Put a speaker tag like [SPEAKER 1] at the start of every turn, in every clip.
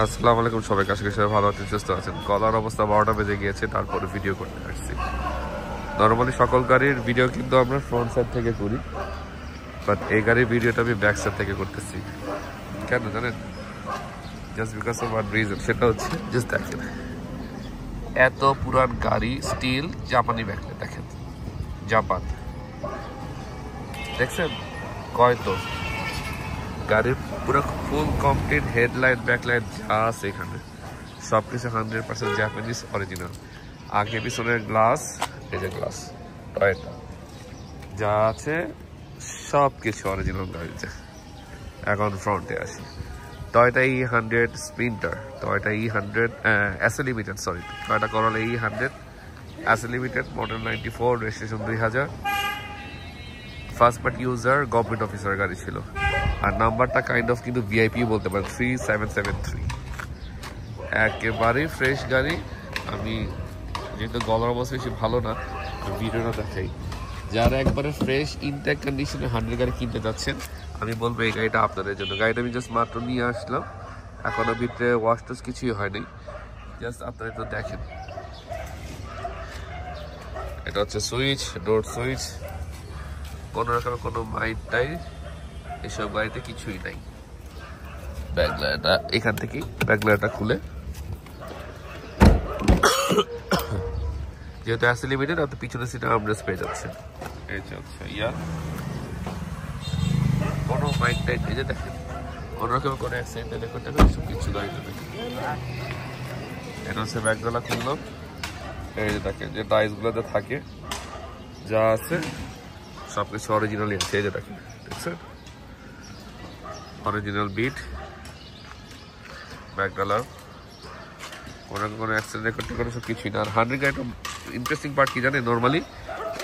[SPEAKER 1] আসসালামু আলাইকুম সবাইকে, আশা করি সবাই ভালো আছেন, সুস্থ আছেন। কলার অবস্থা 12টা বেজে গিয়েছে, তারপরে ভিডিও করতে আসছি। নর্মালি সকল গাড়ির ভিডিও কিন্তু আমরা ফ্রন্ট সাইড থেকে করি, বাট এই গাড়ির ভিডিওটা আমি ব্যাক সাইড থেকে করতেছি। কেন জানেন? Just because of one reason, সেটা হচ্ছে জাস্ট দেখেন এত পুরান গাড়ি স্টিল জাপানি ব্যাকলাইট। দেখেন জাপান, দেখছেন কয় তো গাড়ির পুরো ফুল কমপ্লিট হেডলাইট ব্যাকলাইট যা আছে এখানে সব কিছু 100% জাপানিজ অরিজিনাল। আগে পিছনের গ্লাস, এই যে গ্লাস টয়োটা যা আছে সব কিছু অরিজিনাল গাড়িতে। এখন ফ্রন্টে আসি, Toyota E100 Sprinter, Toyota E100 SA limited, sorry Toyota করোলা E100 SA limited, model 94, registration 2000, first party user, government officer গাড়ি ছিল। আর নাম্বারটা কাইন্ড অফ কিন্তু ভিআইপি বলতে পারেন, 3773। একেবারেই ফ্রেশ গাড়ি। আমি যেহেতু গলার অবস্থা বেশি ভালো না, ভিডিওটা দেখাই। যারা একবারে ফ্রেশ ইনটেক কন্ডিশনে 100 গাড়ি কিনতে যাচ্ছেন, আমি বলবো এই গাড়িটা আপনাদের জন্য। গাড়িটা আমি জাস্ট মাত্র নিয়ে আসলাম, এখনো ভিতরে ওয়াশ টাশ কিছুই হয়নি, জাস্ট আপনারা একটু দেখেন। এটা হচ্ছে সুইচ, ডোর সুইচ, কোনো রকমের কোনো মাইন্ডটাই এসব গাড়িতে কিছুই নাই। ব্যাকলাইটটা এখান থেকে, ব্যাকলাইটটা খুলে, যেহেতু এসএ লিমিটেড, আপনি পিছনের সিটে আর্মরেস্ট পেয়ে যাচ্ছেন। এই যে হচ্ছে কোনো মাইন্ডটাই, এই যে দেখেন কোনো রকমের কোনো অ্যাক্সিডেন্ট রেকর্ড টাকা সব কিছু গাড়িতে দেখেন। এটা হচ্ছে ব্যাকডোরটা খুললাম, এই যে দেখেন যে টাইলসগুলোতে থাকে যা আছে সব কিছু অরিজিনালি আছে। এই যে দেখেন, দেখছেন অরিজিনাল বিট ব্যাকডালার, কোনো অ্যাক্সিডেন্ট রেকর্ড টেকর্ড সব কিছুই না। আর 100 গাড়িটা ইন্টারেস্টিং পার্ট কি জানে, নর্মালি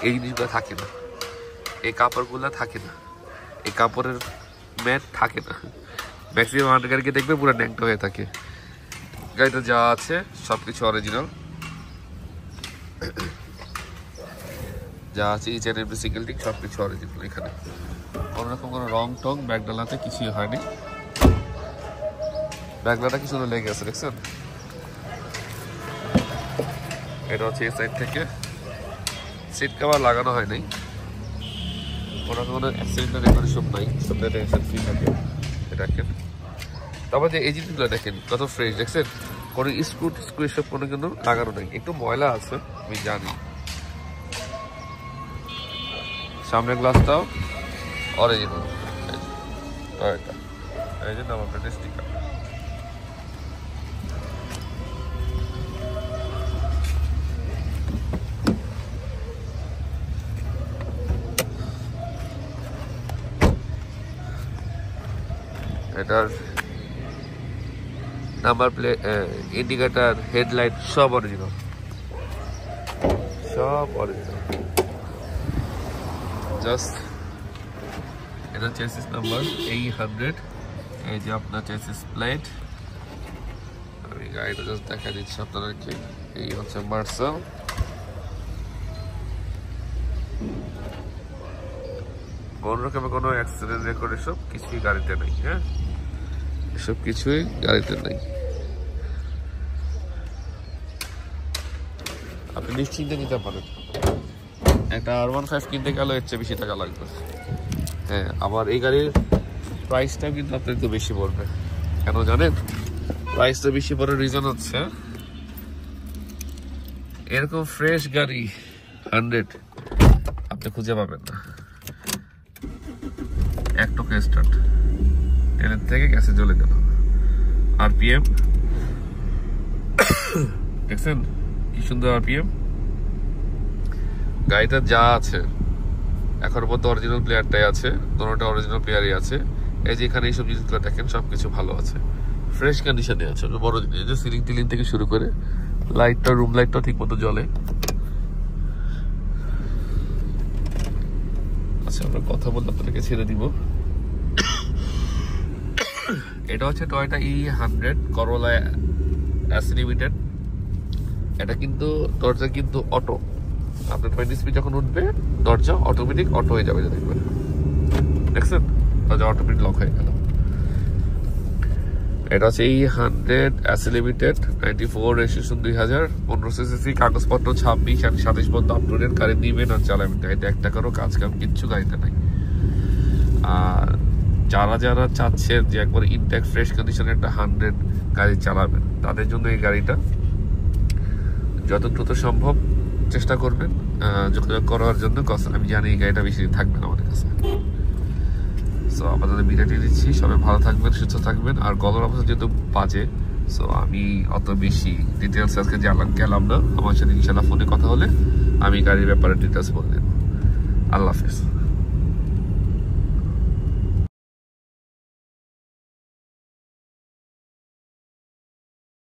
[SPEAKER 1] এই জিনিসগুলো থাকে না, এই কাপড়গুলো থাকে না, এই কাপড়ের ম্যাট থাকে না। ম্যাক্সিমাম 100 গাড়িকে দেখবে পুরো ন্যাংটা হয়ে থাকে। গাড়িটা যা আছে সব কিছু অরিজিনাল, যা আছে each and every single tick সব কিছু অরিজিনাল। এখানে কোনোরকম কোনো রং টং ব্যাকডালাতে কিছুই হয়নি। ব্যাকডালাটা কিছু লেগে আছে, দেখছেন? এটা হচ্ছে এই সাইড থেকে, সিট কভার লাগানো হয় নাই, কোনো অ্যাক্সিডেন্টের রেকর্ড সব নাই, সব টেনশন ফ্রি থাকে। দেখেন তারপর যে এই জিনিসগুলো দেখেন কত ফ্রেশ, দেখছেন কোনো স্ক্রু সব কোনো কিন্তু লাগানো নাই। একটু ময়লা আছে আমি জানি। সামনের গ্লাসটাও অরিজিনাল, টয়োটা, এই যে নাম্বার প্লেটের স্টিকার। এটার নাম্বার প্লেট, ইন্ডিকেটার, হেডলাইট সব অরিজিনাল, সব অরিজিনাল। জাস্ট এটা চেসিস নাম্বার E100, এই যে আপনার চেসিস প্লেট। আমি গাড়িটা জাস্ট দেখা দিচ্ছি আপনাদেরকে। এই হচ্ছে মার্সেল, কোনো রকমের কোনো অ্যাক্সিডেন্ট রেকর্ড এসব কিছুই গাড়িতে নেই। হ্যাঁ, এসব কিছুই গাড়িতে নেই। আপনি নিশ্চিন্তে নিতে পারেন। একটা R15 কিনতে গেলে এর চেয়ে বেশি টাকা লাগবে। হ্যাঁ, আবার এই গাড়ির প্রাইসটা কিন্তু আপনার একটু বেশি পড়বে। কেন জানেন? প্রাইসটা বেশি পড়ার রিজন হচ্ছে এরকম ফ্রেশ গাড়ি 100 আপনি খুঁজে পাবেন না। এক টোকে স্টার্ট, ট্রেনের থেকে গ্যাসে চলে গেল। আরপিএম দেখছেন কি সুন্দর আরপিএম। গাড়িটা যা আছে এখন পর্যন্ত অরিজিনাল প্লেয়ারটাই আছে, দুটোটা অরিজিনাল প্লেয়ারই আছে। এই যে এখানে এইসব জিনিসগুলো দেখেন সবকিছু ভালো আছে, ফ্রেশ কন্ডিশনে আছে। বড় জিনিস যে সিলিং টিলিং থেকে শুরু করে লাইটটা, রুম লাইটটা ঠিক মতো জ্বলে। আচ্ছা, আমরা কথা বলতে আপনাদেরকে ছেড়ে দিব। এটা হচ্ছে টয়োটা E100 করোলা এসএ লিমিটেড। এটা কিন্তু দরজা কিন্তু অটো, আপনার 20 স্পিড যখন উঠবে দরজা অটোমেটিক অটো হয়ে যাবে। দেখবেন, দেখছেন দরজা অটোমেটিক লক হয়ে গেল। এটা হচ্ছে এই 100 এসএ লিমিটেড 94 রেজিস্ট্রেশন 2000 15 সিসি কাগজপত্র 26 আর 27 পর্যন্ত আপ টু ডেট। গাড়ি নিবেন আর চালাবেন, গাড়িতে এক টাকারও কাজ কাম কিচ্ছু গাড়িতে নাই। আর যারা যারা চাচ্ছেন যে একবার ইনটেক ফ্রেশ কন্ডিশনের একটা 100 গাড়ি চালাবেন, তাদের জন্য এই গাড়িটা যত দ্রুত সম্ভব চেষ্টা করবেন যোগাযোগ করার জন্য। আমি জানি এই গাড়িটা বেশি দিন থাকবে না আমাদের কাছে। সো আমাদের বিদায় দিচ্ছি, সবাই ভালো থাকবেন, সুস্থ থাকবেন। আর গলার অবস্থা যেহেতু বাজে, সো আমি অত বেশি ডিটেলস আজকে গেলাম না। আমার সাথে ইনশাল্লাহ ফোনে কথা হলে আমি গাড়ির ব্যাপারে ডিটেলস বলে দেবো। আল্লাহ হাফেজ।